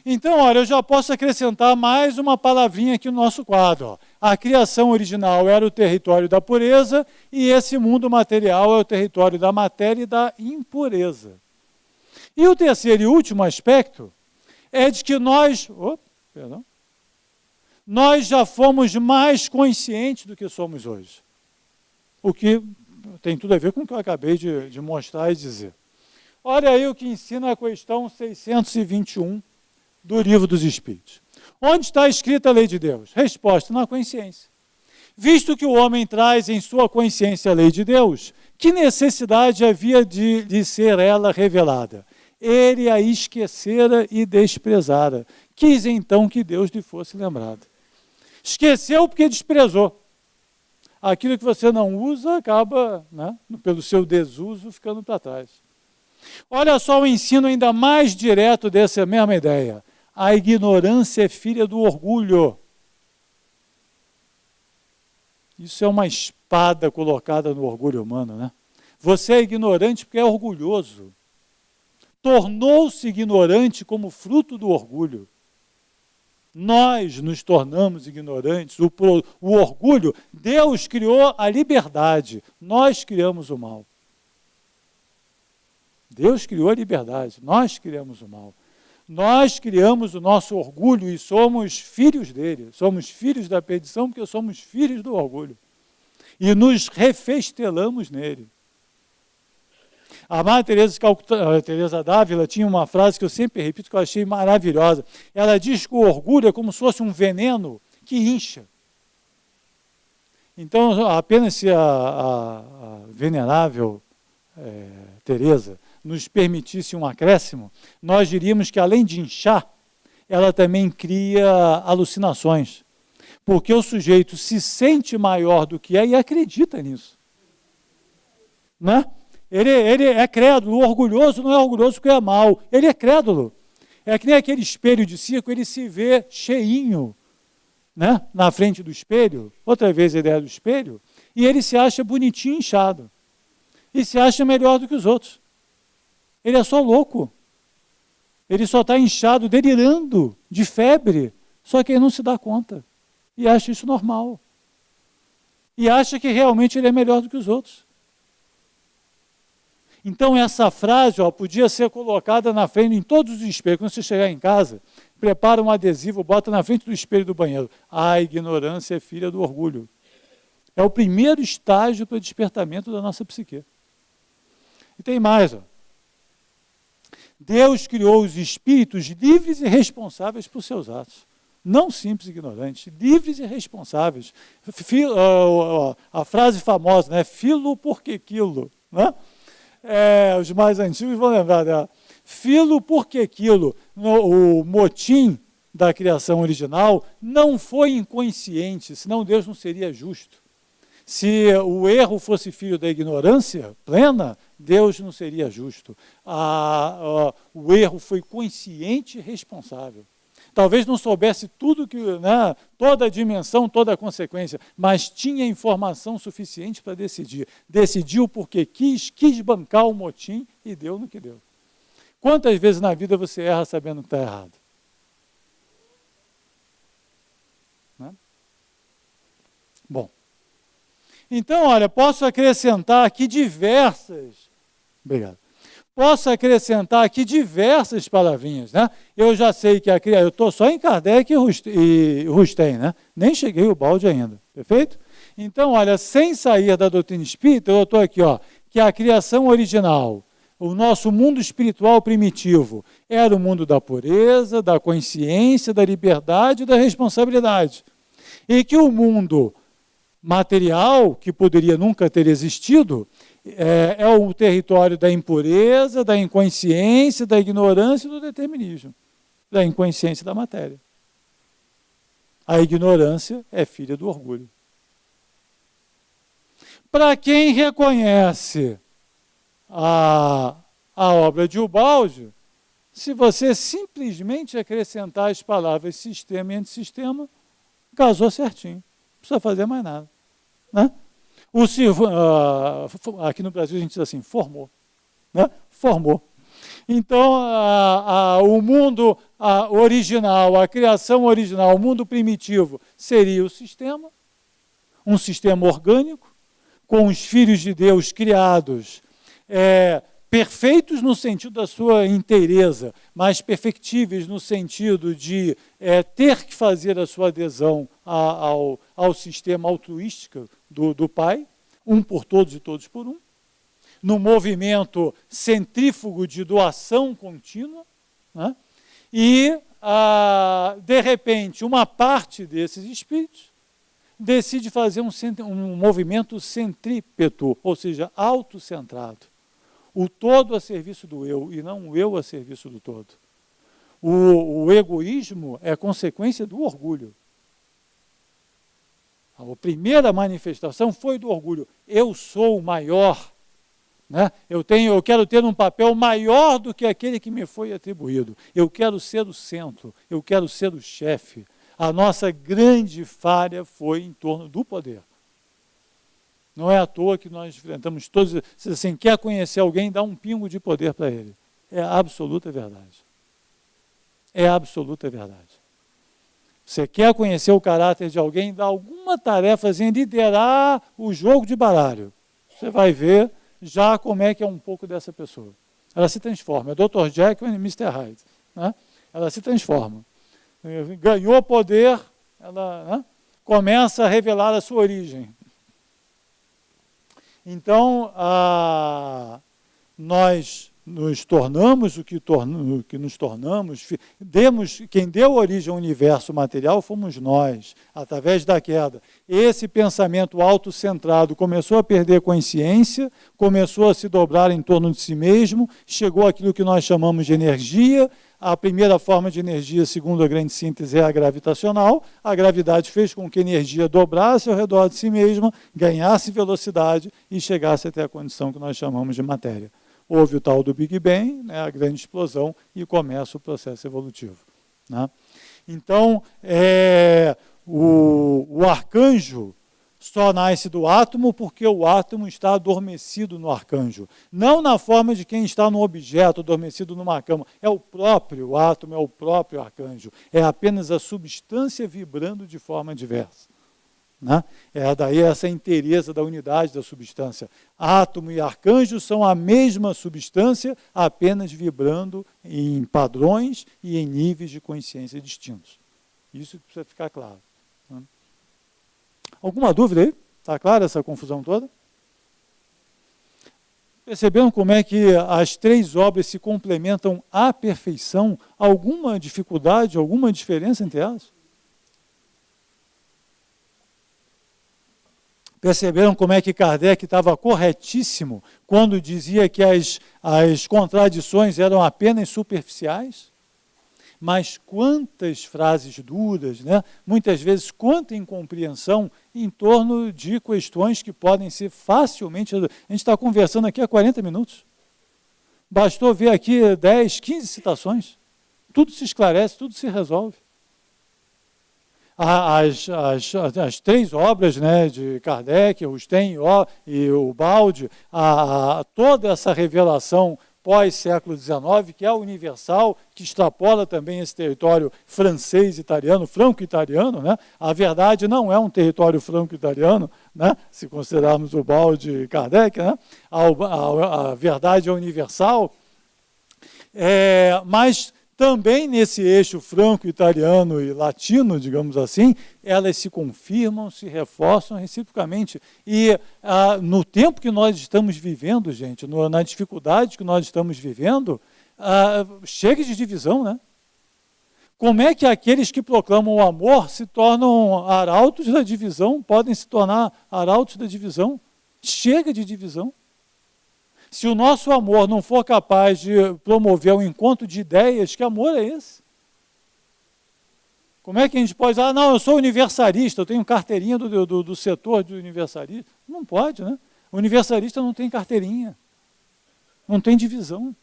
Então, olha, eu já posso acrescentar mais uma palavrinha aqui no nosso quadro. Ó. A criação original era o território da pureza e esse mundo material é o território da matéria e da impureza. E o terceiro e último aspecto é de que nós já fomos mais conscientes do que somos hoje. O que tem tudo a ver com o que eu acabei de mostrar e dizer. Olha aí o que ensina a questão 621 do Livro dos Espíritos. Onde está escrita a lei de Deus? Resposta, na consciência. Visto que o homem traz em sua consciência a lei de Deus, que necessidade havia de ser ela revelada? Ele a esquecera e desprezara. Quis então que Deus lhe fosse lembrado. Esqueceu porque desprezou. aquilo que você não usa acaba, né, pelo seu desuso, ficando para trás. Olha só o ensino ainda mais direto dessa mesma ideia. A ignorância é filha do orgulho. Isso é uma espada colocada no orgulho humano, né? Você é ignorante porque é orgulhoso. Tornou-se ignorante como fruto do orgulho. Nós nos tornamos ignorantes. O orgulho, Deus criou a liberdade, nós criamos o mal. Deus criou a liberdade, nós criamos o mal. Nós criamos o nosso orgulho e somos filhos dele. Somos filhos da perdição porque somos filhos do orgulho. E nos refestelamos nele. A Madre Teresa d'Ávila tinha uma frase que eu sempre repito, que eu achei maravilhosa. Ela diz que o orgulho é como se fosse um veneno que incha. Então, apenas se a venerável Teresa nos permitisse um acréscimo, nós diríamos que, além de inchar, ela também cria alucinações. Porque o sujeito se sente maior do que é e acredita nisso. Né? Ele é crédulo. O orgulhoso não é orgulhoso porque é mau. Ele é crédulo. É que nem aquele espelho de circo, ele se vê cheinho, né, na frente do espelho. Outra vez a ideia do espelho. E ele se acha bonitinho, inchado. E se acha melhor do que os outros. Ele é só louco. Ele só está inchado, delirando de febre. Só que ele não se dá conta. E acha isso normal. E acha que realmente ele é melhor do que os outros. Então essa frase podia ser colocada na frente, em todos os espelhos. Quando você chegar em casa, prepara um adesivo, bota na frente do espelho do banheiro. A ignorância é filha do orgulho. É o primeiro estágio para o despertamento da nossa psique. E tem mais. Deus criou os espíritos livres e responsáveis por seus atos. Não simples e ignorantes, livres e responsáveis. A frase famosa, né? Filo porque quilo. Né? Os mais antigos vão lembrar dela. Filo porque quilo. O motim da criação original não foi inconsciente, senão Deus não seria justo. Se o erro fosse filho da ignorância plena, Deus não seria justo. O erro foi consciente e responsável. Talvez não soubesse tudo, né, toda a dimensão, toda a consequência, mas tinha informação suficiente para decidir. Decidiu porque quis bancar o motim e deu no que deu. Quantas vezes na vida você erra sabendo que está errado? Né? Bom. Então, olha, posso acrescentar aqui diversas palavrinhas, né? Eu já sei que eu estou só em Kardec e Rustem, né? Nem cheguei o balde ainda, perfeito? Então, olha, sem sair da doutrina espírita, eu estou aqui, que a criação original, o nosso mundo espiritual primitivo, era o mundo da pureza, da consciência, da liberdade e da responsabilidade. E que o mundo material, que poderia nunca ter existido, é o território da impureza, da inconsciência, da ignorância e do determinismo, da inconsciência da matéria. A ignorância é filha do orgulho. Para quem reconhece a obra de Ubaldi, se você simplesmente acrescentar as palavras sistema e antissistema, casou certinho. Não precisa fazer mais nada. Né? Aqui no Brasil a gente diz assim, formou. Né? Formou. Então, o mundo original, a criação original, o mundo primitivo seria o sistema, um sistema orgânico, com os filhos de Deus criados, perfeitos no sentido da sua inteireza, mas perfectíveis no sentido de ter que fazer a sua adesão ao sistema altruístico do Pai, um por todos e todos por um, no movimento centrífugo de doação contínua, né? E, de repente, uma parte desses espíritos decide fazer um movimento centrípeto, ou seja, autocentrado. O todo a serviço do eu e não o eu a serviço do todo. O egoísmo é consequência do orgulho. A primeira manifestação foi do orgulho. Eu sou o maior. Né? Eu quero ter um papel maior do que aquele que me foi atribuído. Eu quero ser o centro, eu quero ser o chefe. A nossa grande falha foi em torno do poder. Não é à toa que nós enfrentamos todos. Se assim, quer conhecer alguém, dá um pingo de poder para ele. É absoluta verdade. É absoluta verdade. Você quer conhecer o caráter de alguém, dá alguma tarefazinha, liderar o jogo de baralho. Você vai ver já como é que é um pouco dessa pessoa. Ela se transforma. É Dr. Jekyll e Mr. Hyde. Né? Ela se transforma. Ganhou poder, ela começa a revelar a sua origem. Então, nós nos tornamos o que nos tornamos, quem deu origem ao universo material fomos nós, através da queda. Esse pensamento autocentrado começou a perder consciência, começou a se dobrar em torno de si mesmo, chegou àquilo que nós chamamos de energia. A primeira forma de energia, segundo a grande síntese, é a gravitacional. A gravidade fez com que a energia dobrasse ao redor de si mesma, ganhasse velocidade e chegasse até a condição que nós chamamos de matéria. Houve o tal do Big Bang, né, a grande explosão, e começa o processo evolutivo. Né? Então, o arcanjo só nasce do átomo porque o átomo está adormecido no arcanjo. Não na forma de quem está no objeto, adormecido numa cama. É o próprio átomo, é o próprio arcanjo. É apenas a substância vibrando de forma diversa. Né? É daí essa inteireza da unidade da substância. Átomo e arcanjo são a mesma substância, apenas vibrando em padrões e em níveis de consciência distintos. Isso precisa ficar claro. Né? Alguma dúvida aí? Está clara essa confusão toda? Perceberam como é que as três obras se complementam à perfeição? Alguma dificuldade, alguma diferença entre elas? Perceberam como é que Kardec estava corretíssimo quando dizia que as contradições eram apenas superficiais? Mas quantas frases duras, né? Muitas vezes quanta incompreensão em torno de questões que podem ser facilmente... A gente está conversando aqui há 40 minutos. Bastou ver aqui 10, 15 citações. Tudo se esclarece, tudo se resolve. As três obras, né, de Kardec, o Stein e o Balde, toda essa revelação pós-século XIX, que é universal, que extrapola também esse território francês-italiano, franco-italiano. Né? A verdade não é um território franco-italiano, né? Se considerarmos o Balde e Kardec. Né? A verdade é universal, mas também nesse eixo franco-italiano e latino, digamos assim, elas se confirmam, se reforçam reciprocamente. E no tempo que nós estamos vivendo, gente, na dificuldade que nós estamos vivendo, chega de divisão, né? Como é que aqueles que proclamam o amor se tornam arautos da divisão, podem se tornar arautos da divisão? Chega de divisão. Se o nosso amor não for capaz de promover um encontro de ideias, que amor é esse? Como é que a gente pode dizer, não, eu sou universalista, eu tenho carteirinha do setor de universalista? Não pode, né? O universalista não tem carteirinha, não tem divisão.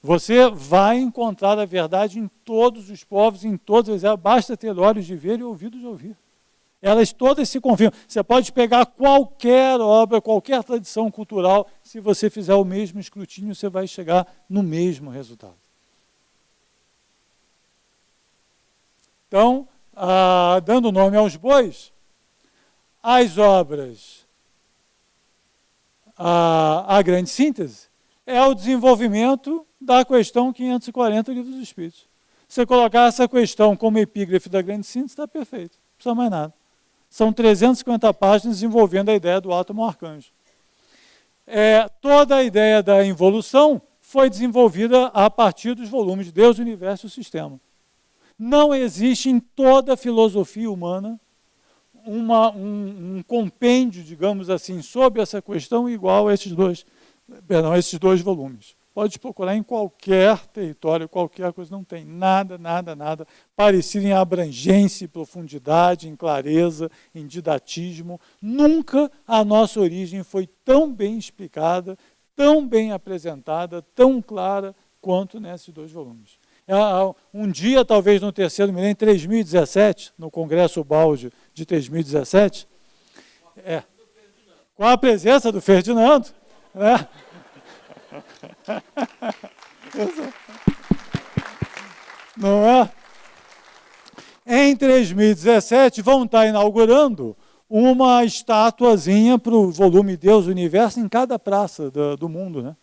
Você vai encontrar a verdade em todos os povos, em todas as... Basta ter olhos de ver e ouvidos de ouvir. Elas todas se confirmam. Você pode pegar qualquer obra, qualquer tradição cultural, se você fizer o mesmo escrutínio, você vai chegar no mesmo resultado. Então, dando nome aos bois, as obras, a grande síntese, é o desenvolvimento da questão 540 do Livro dos Espíritos. Se você colocar essa questão como epígrafe da grande síntese, está perfeito, não precisa mais nada. São 350 páginas desenvolvendo a ideia do átomo arcanjo. Toda a ideia da involução foi desenvolvida a partir dos volumes de Deus, o Universo e o Sistema. Não existe em toda a filosofia humana um compêndio, digamos assim, sobre essa questão igual a esses dois volumes. Pode procurar em qualquer território, qualquer coisa, não tem nada parecido em abrangência, em profundidade, em clareza, em didatismo. Nunca a nossa origem foi tão bem explicada, tão bem apresentada, tão clara quanto nesses 2 volumes. Um dia, talvez no terceiro milênio, em 3017, no Congresso Balde de 3017, com a presença do Ferdinando, né? Não é? Em 2017 vão estar inaugurando uma estatuazinha para o volume Deus, o Universo em cada praça do mundo, né?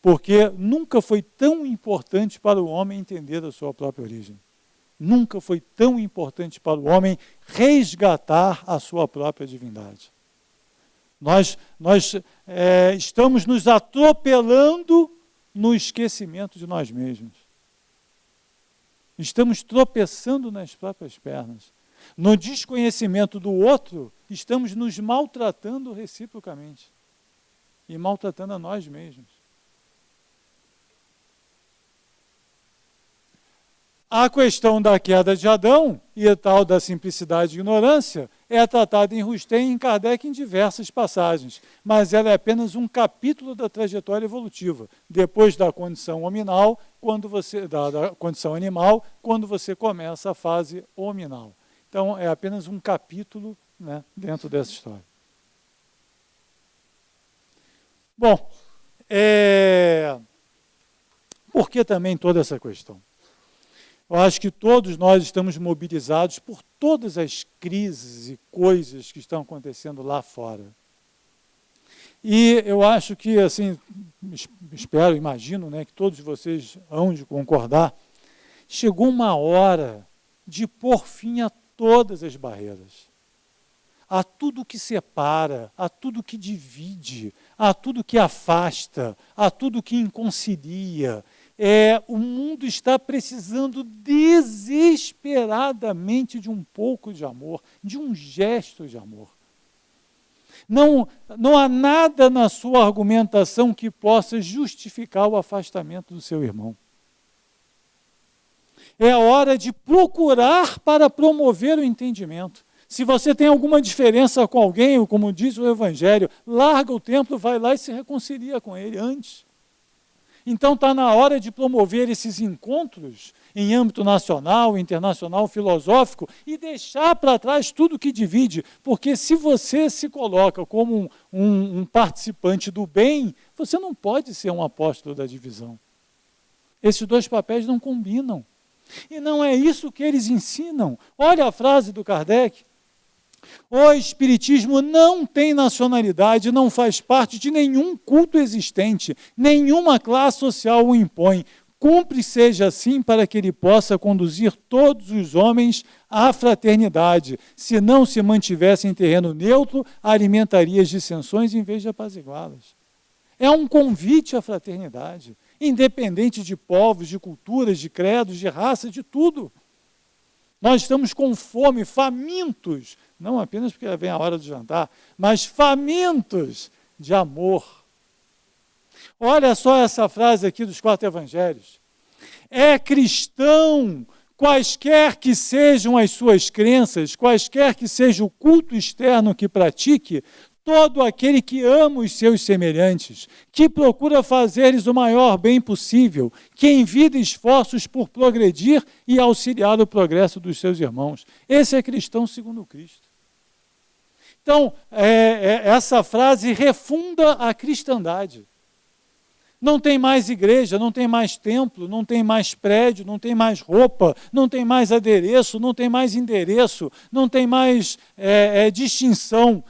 Porque nunca foi tão importante para o homem entender a sua própria origem. Nunca foi tão importante para o homem resgatar a sua própria divindade. Nós estamos nos atropelando no esquecimento de nós mesmos. Estamos tropeçando nas próprias pernas. No desconhecimento do outro, estamos nos maltratando reciprocamente. E maltratando a nós mesmos. A questão da queda de Adão e a tal da simplicidade e ignorância é tratada em Rustem e em Kardec em diversas passagens, mas ela é apenas um capítulo da trajetória evolutiva, depois da condição hominal, da condição animal, quando você começa a fase hominal. Então, é apenas um capítulo, né, dentro dessa história. Bom, por que também toda essa questão? Eu acho que todos nós estamos mobilizados por todas as crises e coisas que estão acontecendo lá fora. E eu acho que, assim, espero, imagino, né, que todos vocês hão de concordar, chegou uma hora de pôr fim a todas as barreiras, a tudo que separa, a tudo que divide, a tudo que afasta, a tudo que inconcilia. O mundo está precisando desesperadamente de um pouco de amor, de um gesto de amor. Não há nada na sua argumentação que possa justificar o afastamento do seu irmão. É a hora de procurar para promover o entendimento. Se você tem alguma diferença com alguém, como diz o Evangelho, larga o templo, vai lá e se reconcilia com ele antes. Então está na hora de promover esses encontros em âmbito nacional, internacional, filosófico e deixar para trás tudo que divide, porque se você se coloca como um participante do bem, você não pode ser um apóstolo da divisão. Esses 2 papéis não combinam. E não é isso que eles ensinam. Olha a frase do Kardec. O Espiritismo não tem nacionalidade, não faz parte de nenhum culto existente, nenhuma classe social o impõe. Cumpre seja assim para que ele possa conduzir todos os homens à fraternidade. Se não se mantivesse em terreno neutro, alimentaria as dissensões em vez de apaziguá-las. É um convite à fraternidade, independente de povos, de culturas, de credos, de raça, de tudo. Nós estamos com fome, famintos, não apenas porque vem a hora do jantar, mas famintos de amor. Olha só essa frase aqui dos 4 evangelhos. É cristão, quaisquer que sejam as suas crenças, quaisquer que seja o culto externo que pratique, todo aquele que ama os seus semelhantes, que procura fazer-lhes o maior bem possível, que envida esforços por progredir e auxiliar o progresso dos seus irmãos. Esse é cristão segundo Cristo. Então, essa frase refunda a cristandade. Não tem mais igreja, não tem mais templo, não tem mais prédio, não tem mais roupa, não tem mais adereço, não tem mais endereço, não tem mais distinção.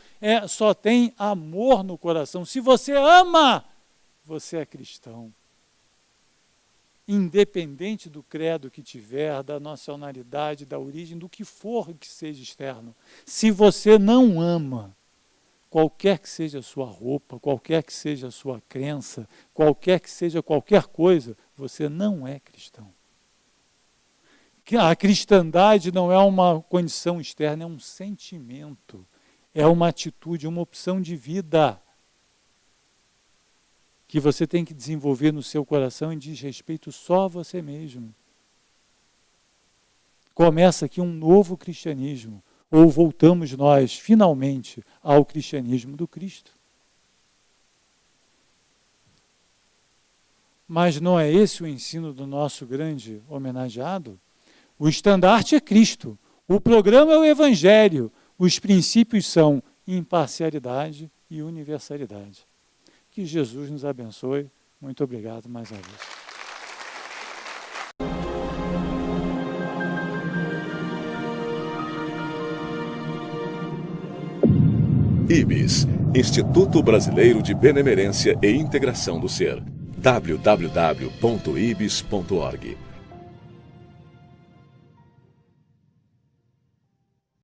Só tem amor no coração. Se você ama, você é cristão. Independente do credo que tiver, da nacionalidade, da origem, do que for que seja externo. Se você não ama, qualquer que seja a sua roupa, qualquer que seja a sua crença, qualquer que seja qualquer coisa, você não é cristão. A cristandade não é uma condição externa, é um sentimento, é uma atitude, uma opção de vida. que você tem que desenvolver no seu coração e diz respeito só a você mesmo. Começa aqui um novo cristianismo, ou voltamos nós, finalmente, ao cristianismo do Cristo. Mas não é esse o ensino do nosso grande homenageado? O estandarte é Cristo, o programa é o Evangelho, os princípios são imparcialidade e universalidade. Que Jesus nos abençoe. Muito obrigado mais uma vez. IBS, Instituto Brasileiro de Benemerência e Integração do Ser. www.ibis.org